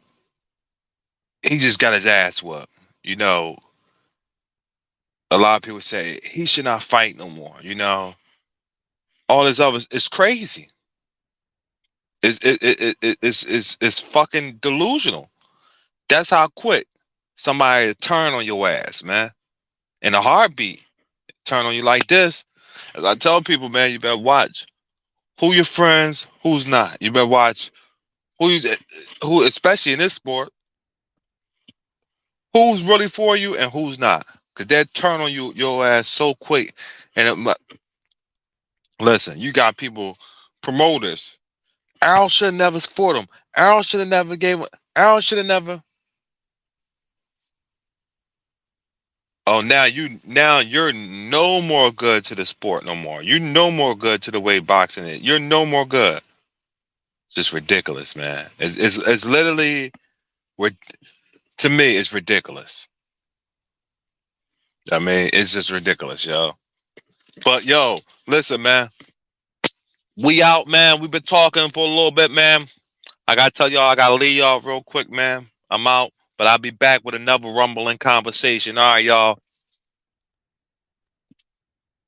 he just got his ass whooped. You know, a lot of people say he should not fight no more. You know, all this other is crazy. It's fucking delusional. That's how quick somebody turn on your ass, man. In a heartbeat, turn on you like this. As I tell people, man, you better watch who your friends, who's not. You better watch who, especially in this sport, who's really for you and who's not. Cause they turn on your ass so quick. And listen, you got people, promoters. Errol should have never fought him. Errol should have never gave. Errol should have never. Oh, now you're no more good to the sport no more. You're no more good to the way boxing is. You're no more good. It's just ridiculous, man. It's literally, to me, it's ridiculous. I mean, it's just ridiculous, yo. But yo, listen, man. We out, man. We've been talking for a little bit, man. I gotta tell y'all, I gotta leave y'all real quick, man. I'm out, but I'll be back with another rumbling conversation. All right, y'all.